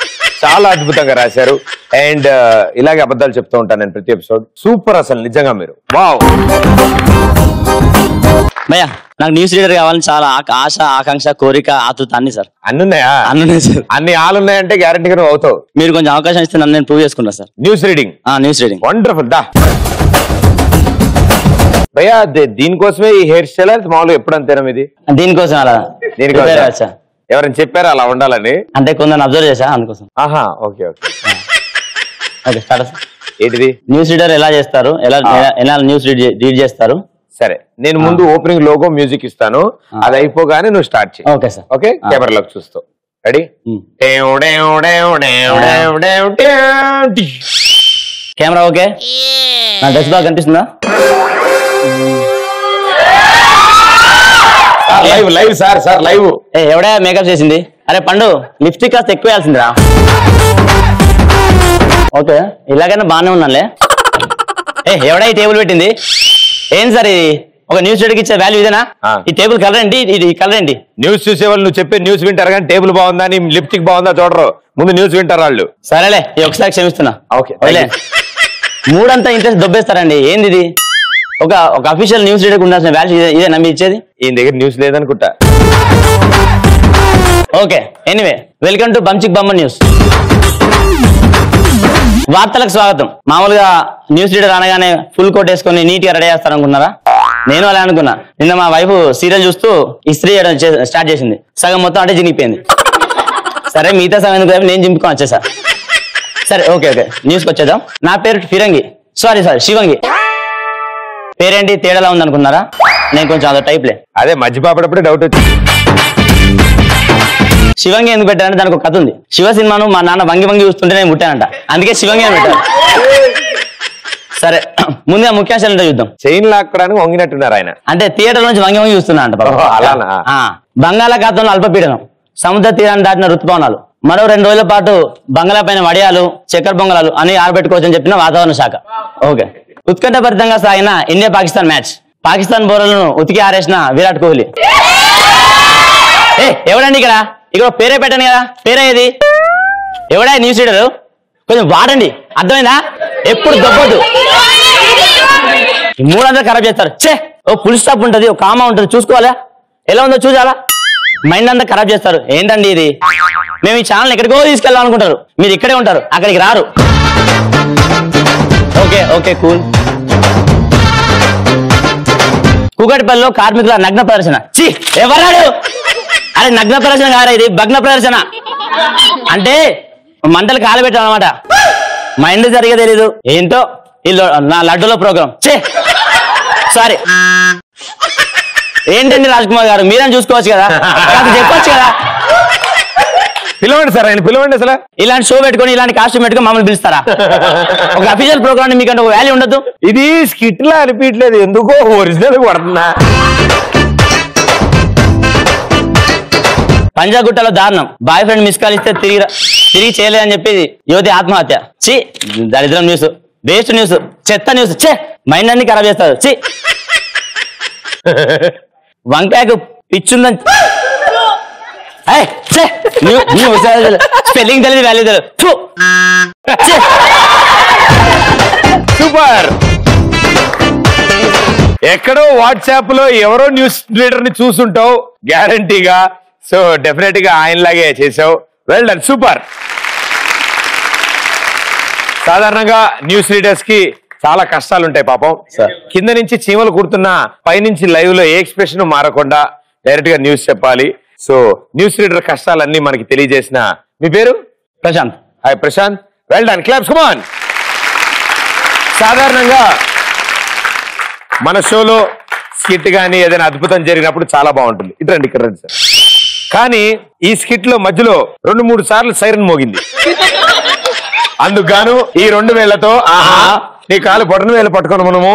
చాలా అద్భుతంగా రాశారు. అండ్ ఇలాగే అబద్ధాలు చెప్తూ ఉంటాను నేను ప్రతి ఎపిసోడ్. సూపర్ అసలు నిజంగా మీరు. వావ్. భయ్యా నాకు న్యూస్ రీడర్ కావాలని చాలా ఆశ, ఆకాంక్ష, కోరిక, ఆతృత అన్ని సార్. అన్ని ఉన్నాయా? అన్ని ఉన్నాయి సార్. అన్ని ఆలున్నాయంటే గ్యారంటీగా నువ్వు అవుతావు. మీరు కొంచెం అవకాశం ఇస్తే నన్ను నేను ప్రూవ్ చేసుకున్నా sir. News reading. News reading wonderful. దా భయ్యా, దీనికోసమే ఈ హెయిర్ స్టైల్ మామూలుగా ఎప్పుడు అంతేనా ఇది? దీనికోసం అలా. దీనికోసం ఎవరైనా చెప్పారా అలా ఉండాలని? అంటే కొందరు అబ్జర్వ్ చేశా అందుకోసం. ఆహా, ఓకే ఓకే ఓకే స్టార్ట్. ఏంటిది? న్యూస్ రీడర్ ఎలా చేస్తారు, ఎలా న్యూస్ రీడ్ చేస్తారు? సరే, నేను ముందు ఓపెనింగ్ లోగో మ్యూజిక్ ఇస్తాను, అది అయిపోగానే నువ్వు స్టార్ట్ చేయి. Okay sir. ఓకే, కెమెరాలోకి చూస్తావు. రెడీ? Camera okay. నా డ్రెస్ బాగా కనిపిస్తుందా? Live live sir, sir live. ఎవడా మేకప్ చేసింది? అరే పండు, లిప్స్టిక్ కాస్త ఎక్కువ వేయాల్సిందిరా. ఓకే, ఇలాగైనా బాగానే ఉన్నానులే. ఎవడా ఈ టేబుల్ పెట్టింది? ఏం సార్ ఇది? ఒక న్యూస్ రీడర్కి ఇచ్చే వాల్యూ ఇదేనా? ఈ టేబుల్ కలర్ ఏంటి? ఇది కలర్ ఏంటి? న్యూస్ చూసే వాళ్ళు నువ్వు చెప్పే న్యూస్ వింటారు కానీ టేబుల్ బాగుందా నీ లిప్స్టిక్ బాగుందా చూడరు, ముందు న్యూస్ వింటారు వాళ్ళు. సరేలే, ఒకసారి క్షమిస్తున్నా. Okay, మూడంతా interest దొబ్బేస్తారండి. ఏంది ఇది? ఒక అఫీషియల్ న్యూస్ రీడర్ ఉండాల్సిన వాల్యూ ఇదేనా మీరు ఇచ్చేది? ఈయన దగ్గర న్యూస్ లేదనుకుంటా. ఓకే, ఎనీవే వెల్కమ్ టు బంచిక్ బమ్మ న్యూస్. వార్తలకు స్వాగతం. మామూలుగా న్యూస్ రీడర్ అనగానే ఫుల్ కోట్ వేసుకొని నీట్ గా రెడీ చేస్తారనుకున్నారా? నేను అలా అనుకున్నా. నిన్న మా వైఫ్ సీరియల్ చూస్తూ ఇస్త్రీ చేయడం స్టార్ట్ చేసింది. సగం మొత్తం అంటే జినిగిపోయింది. సరే, మిగతా సగం ఎందుకు నేను జింపుకొని వచ్చేసా. సరే ఓకే ఓకే, న్యూస్కి వచ్చేద్దాం. నా పేరు ఫిరంగి, సారీ శివంగి. పేరేంటి తేడాలా ఉంది అనుకున్నారా? నేను కొంచెం అదో టైప్లే. అదే మధ్య పాపడప్పుడే డౌట్ వచ్చింది. శివంగి ఎందుకు పెట్టారంటే దానికి ఒక కథ ఉంది. శివ సినిమాను మా నాన్న వంగి వంగి చూస్తుంటే నేను పుట్టానంట, అందుకే శివంగి అని పెట్టారు. సరే, ముందుగా ముఖ్యాంశాలు చూద్దాం. చైన్ లాక్కడానికి వంగినట్టున్నారు ఆయన. అంటే థియేటర్ నుంచి వంగి వంగి చూస్తున్నా అంట. బంగాళాఖాతంలో అల్పపీడనం, సముద్ర తీరాన్ని దాటిన ఋతుపవనాలు, మరో 2 రోజుల పాటు బంగాళా పైన వడియాలు, చక్కెర పొంగలాలు అని ఆరబెట్టుకోవచ్చని చెప్పిన వాతావరణ శాఖ. ఓకే, ఉత్కంఠభరితంగా సాగిన ఇండియా పాకిస్తాన్ మ్యాచ్. పాకిస్తాన్ బౌలర్లను ఉతికి ఆరేసిన విరాట్ కోహ్లీ. ఎవడండి ఇక్కడ పేరే పెట్టండి కదా, పేరేది? ఎవడా న్యూస్ రీడర్? కొంచెం వాడండి, అర్థమైందా? ఎప్పుడు దొబ్బొద్దు. 300 ఖరాబ్ చేస్తారు. ఓ ఫుల్ స్టాప్ ఉంటుంది, ఒక కామా ఉంటుంది, చూసుకోవాలా? ఎలా ఉందో చూసాలా? మైండ్ అంతా ఖరాబ్ చేస్తారు. ఏంటండి ఇది? మేము ఈ ఛానల్ ఎక్కడికో తీసుకెళ్ళాలనుకుంటారు, మీరు ఇక్కడే ఉంటారు, అక్కడికి రారు. Okay okay cool. కూకట్పల్లిలో కార్మికుల నగ్న ప్రదర్శన. ఎవరాడు? అరే నగ్న ప్రదర్శన కారా ఇది, భగ్న ప్రదర్శన. అంటే మంటలు కాలబెట్టాం అనమాట. మైండ్ సరిగా తెలీదు ఏంటో. నా లడ్డూలో ప్రోగ్రామ్. సారీ, ఏంటండి రాజ్ కుమార్ గారు, మీరేం చూసుకోవచ్చు కదా, చెప్పొచ్చు కదా. పిలవండి సార్, ఆయన పిలవండి. అసలు ఇలాంటి షో పెట్టుకొని ఇలాంటి కాస్ట్యూమ్ పెట్టుకొని మమ్మల్ని పిలుస్తారా? ఒక అఫీషియల్ ప్రోగ్రామ్ మీకంటే ఒక వాల్యూ ఉండదు. ఇది స్కిట్ లా అనిపించలేదు, ఎందుకో ఒరిజినల్ పడుతుందా? పంజాగుట్టలో దారుణం, బాయ్ ఫ్రెండ్ మిస్ కాల్ ఇస్తే తిరిగి చేయలేదని చెప్పి యువతి ఆత్మహత్య. దరిద్రం న్యూస్, వేస్ట్ న్యూస్, చెత్త న్యూస్. మైండ్ అన్ని ఖరాబ్ చేస్తారు. వంకాయకు పిచ్చుందని స్పెల్లింగ్ తెలియదు, వాల్యూ తెలియదు. సూపర్. ఎక్కడో వాట్సాప్ లో ఎవరో న్యూస్ రీడర్ ని చూసుంటావు గ్యారంటీగా. సో డెఫినెట్ గా ఆయనలాగే చేసావు. Well done, super. సాధారణంగా న్యూస్ రీడర్స్ కి చాలా కష్టాలు ఉంటాయి పాపం. కింద నుంచి చీమలు కుడుతున్నా పైనుంచి లైవ్ లో ఏ ఎక్స్ప్రెషన్ మారకుండా డైరెక్ట్ గా న్యూస్ చెప్పాలి. సో న్యూస్ రీడర్ కష్టాలన్నీ మనకి తెలియజేసిన మీ పేరు? Prashant. Hi Prashant, well done, claps, come on. సాధారణంగా మన షోలో స్కిట్ గానీ ఏదైనా అద్భుతం జరిగినప్పుడు చాలా బాగుంటుంది. ఇటు రండి, ఇక్కడ రండి సార్. కానీ ఈ స్కిట్ లో మధ్యలో 2-3 సార్లు సైరన్ మోగింది. అందుకు గాను ఈ 2 వేళ్లతో నీ కాలు బొటన వేలు పట్టుకోను మనము.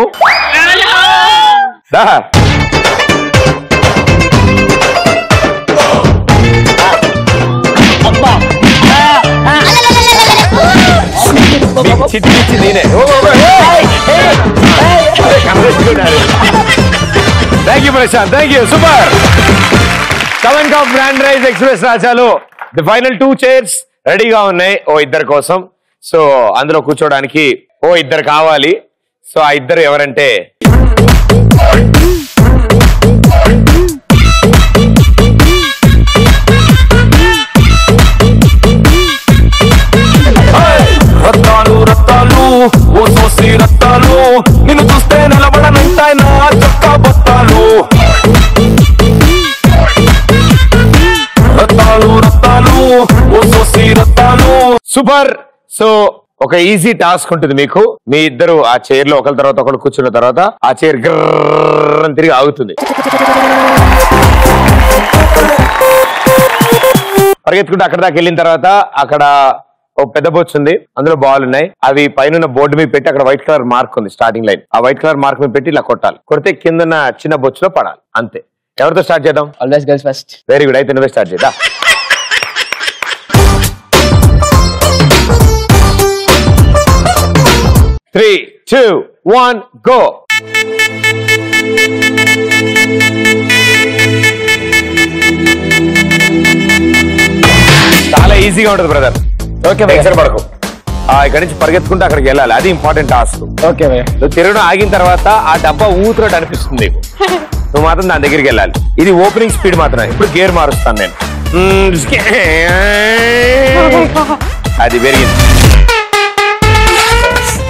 చిట్టి ఇచ్చింది నేనే. Thank you Prashant, thank you, super. Come on cup brand rice express రాజాలు ది ఫైనల్ 2 చైర్స్ రెడీగా ఉన్నాయి ఓ ఇద్దరు కోసం. సో అందులో కూర్చోడానికి ఓ ఇద్దరు కావాలి. సో ఆ ఇద్దరు ఎవరంటే రత్తాలు రత్తాలు ఓ సోసి రత్తాలు నిన్ను చూస్తే నిలబడనంటాయి నా చొక్క బత్తాలు. రత్తాలు రత్తాలు ఓ సోసి రత్తాలు. సూపర్. సో ఒక ఈజీ టాస్క్ ఉంటుంది మీకు. మీ ఇద్దరు ఆ చైర్ లో ఒకరి తర్వాత ఒకరు కూర్చున్న తర్వాత ఆ చైర్ గ్రని తిరిగి ఆగుతుంది. పరిగెత్తుకుంటే అక్కడ దాకా వెళ్ళిన తర్వాత అక్కడ ఒక పెద్ద బొచ్చు ఉంది, అందులో బాల్ ఉన్నాయి. అవి పైన బోర్డు మీద పెట్టి అక్కడ వైట్ కలర్ మార్క్ ఉంది స్టార్టింగ్ లైన్. ఆ వైట్ కలర్ మార్క్ మీద పెట్టి ఇలా కొట్టాలి. కొడితే కింద చిన్న బొచ్చులో పడాలి. అంతే. ఎవరితో స్టార్ట్ చేద్దాం? Always girls first. Very good. అయితే నువ్వే స్టార్ట్ చేద్దా. Three, 2, 1, go. చాలా ఈజీగా ఉంటుంది బ్రదర్. ఓకే, టెన్షన్ పడకు. ఇక్కడి నుంచి పరిగెత్తుకుంటే అక్కడికి వెళ్ళాలి. అది ఇంపార్టెంట్ టాస్క్. ఓకే, నువ్వు తిరగడం ఆగిన తర్వాత ఆ డబ్బా ఊతున్నట్టు అనిపిస్తుంది నీకు. నువ్వు మాత్రం దాని దగ్గరికి వెళ్ళాలి. ఇది ఓపెనింగ్ స్పీడ్ మాత్రమే. ఇప్పుడు గేర్ మారుస్తాను నేను. అది పెరిగింది.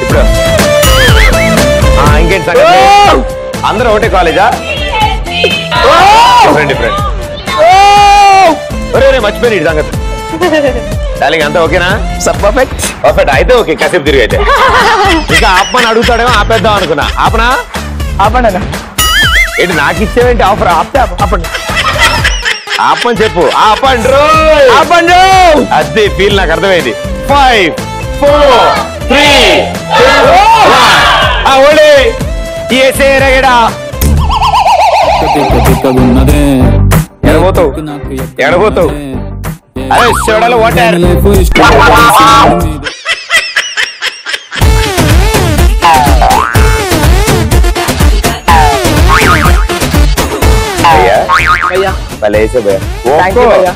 ఇప్పుడు ఇంకేంటి సంగతి? అందరూ ఒకటే కాలేజా? Different different. మర్చిపోయిన ఇటు సంగతి. డార్లింగ్ అంతా ఓకేనా? Perfect perfect. అయితే ఓకే, కాసేపు తిరిగి. అయితే ఇంకా ఆపమని అడుగుతాడేమో, ఆపేద్దాం అనుకున్నా. ఆపనా? ఆపండి. ఏంటి నాకు ఇచ్చేవేంటి ఆఫర్? ఆపితే ఆపండి. ఆపని చెప్పు. ఆపండి ఆపండి. అదే ఫీల్ నాకు అర్థమైంది. 5, 4, 3, 2, 1. ఓడే ఎడబోతావు ఎడబోతావు. అదే చెడలు వాటర్. भैया भले से भैया थैंक यू भैया.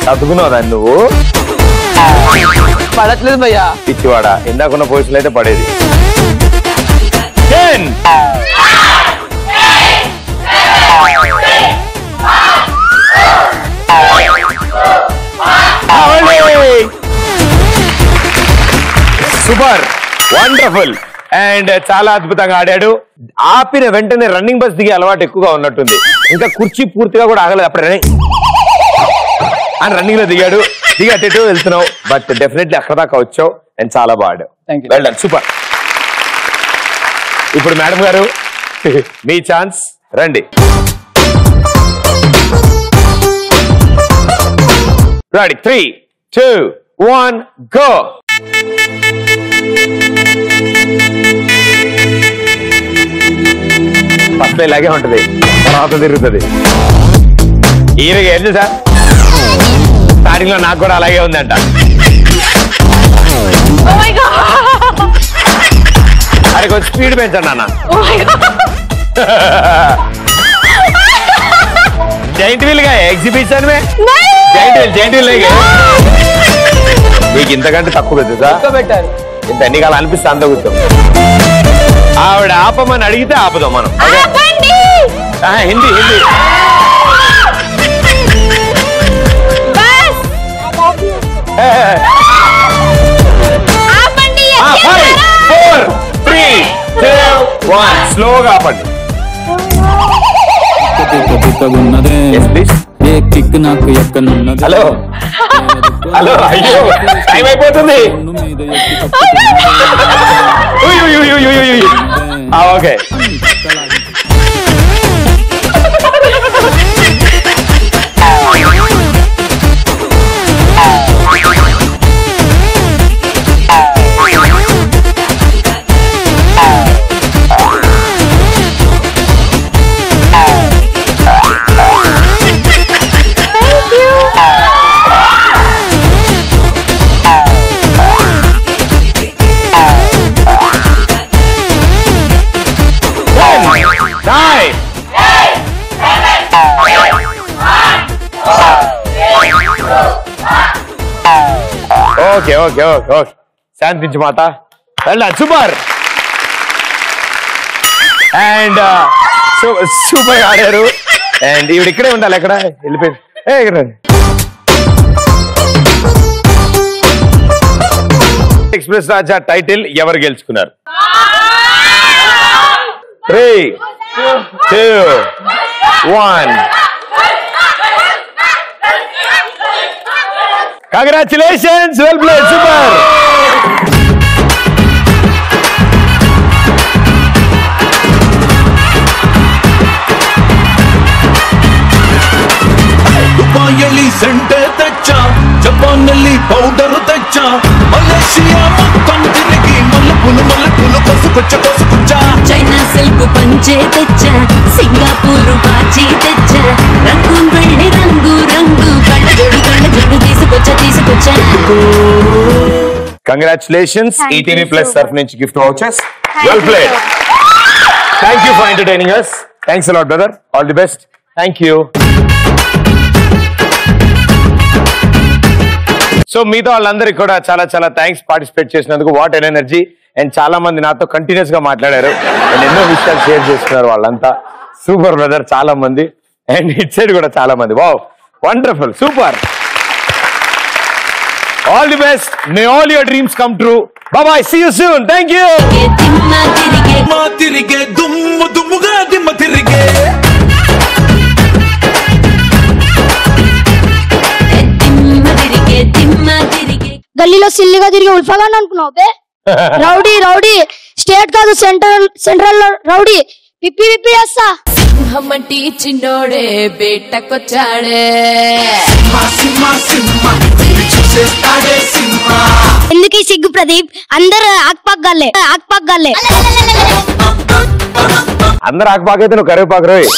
చదువుకున్నావు దాన్ని నువ్వు? పడట్లేదు భయ్యా. పిచ్చివాడా, ఇందాకున్న పొజిషన్ అయితే పడేది. 10 సూపర్, వండర్ఫుల్ అండ్ చాలా అద్భుతంగా ఆడాడు. ఆపిన వెంటనే రన్నింగ్ బస్ దిగే అలవాటు ఎక్కువగా ఉన్నట్టుంది. ఇంకా కుర్చీ పూర్తిగా కూడా ఆగలేదు, అప్పుడు రన్నింగ్ లో దిగాడు. దిగట్టు వెళ్తున్నావు, బట్ డెఫినెట్లీ అక్కడ దాకా వచ్చావు అండ్ చాలా బాగా. Well done, super. ఇప్పుడు మేడం గారు మీ ఛాన్స్, రండి. Ready, 3, 2, 1, go. ఫస్ట్ ఇలాగే ఉంటది, తర్వాత తిరుగుతుంది. ఈయనకి ఏం తెలుసా, స్టార్టింగ్ లో నాకు కూడా అలాగే ఉందంట. అరే కొంచెం స్పీడ్ పెంచండి అన్న. జైంట్ వీల్ గా ఎగ్జిబిషన్ జైంట్ వీల్ మీకు ఇంతకంటే తక్కువ పెద్దదా? ఇంత ఎన్ని కాలం అనిపిస్తే అంత కూర్చోం. ఆవిడ ఆపమని అడిగితే ఆపుదాం మనం. హిందీ హిందీ. 5, 4, 3, 2, 1 స్లోగా ఆపండి. హలో హలో, అయ్యో టైం అయిపోతుంది. Okay, okay okay okay okay శాంతించు మాత వెళ్ళాలి సూపర్ అండ్ సూపర్ ఆడారు అండ్ ఈవిడ ఇక్కడే ఉండాలి ఎక్కడ వెళ్ళిపోయింది ఇక్కడ ఎక్స్ప్రెస్ రాజా టైటిల్ ఎవరు గెలుచుకున్నారు 3, 2, 1 కంగ్రాచులేషన్స్ వెల్ ప్లేడ్ సూపర్ ದುಬಾಯಲ್ಲಿ ಸೆಂಟೆ ತೆಚ್ಚ ಜಪಾನ್ನಲ್ಲಿ ಪೌಡರ್ ತೆಚ್ಚ ಮಲೇಷಿಯಾ ಮೊತ್ತಂ ತಿರುಗಿ ಮల్లెపూలు కొసుకొచ్చ చైనా సిల్క్ పంచే తెచ్చ సింగపూర్ బాచి తెచ్చ రంగు వెళ్ళి రంగు రంగు కళ్ళజోడు తీసుకొచ్చ కంగ్రాచులేషన్స్ ఈటీవీ ప్లస్ తరఫు నుంచి gift vouchers well played thank you for entertaining us thanks a lot brother all the best thank you so మీతో వాళ్ళందరికీ కూడా చాలా చాలా థ్యాంక్స్ పార్టిసిపేట్ చేసినందుకు వాట్ ఎన్ ఎనర్జీ అండ్ చాలా మంది నాతో కంటిన్యూస్ గా మాట్లాడారు అండ్ ఎన్నో విషయాలు షేర్ చేసుకున్నారు వాళ్ళంతా సూపర్ బ్రదర్ చాలా మంది అండ్ ఇట్ సైడ్ కూడా చాలా మంది wow wonderful super all the best may all your dreams come true bye bye see you soon thank you తిరిగే దుమ్ము దుమ్ముగా దిమ్మ తిరిగే గల్లీలో సిల్లిగా తిరిగి ఉల్ఫాగాని అనుకున్నావు బే రౌడీ రౌడీ స్టేట్ కాదు సెంట్రల్ రౌడీ పిప్పి పిప్పి చేస్తా సింహమటి చిన్నోడే బేటకొచ్చాడే ఎందుకు ఈ సిగ్గు ప్రదీప్ అందరు ఆక్పాగల్లే అందరు ఆకుపాకైతే నువ్వు కరివేపాకు రోయ్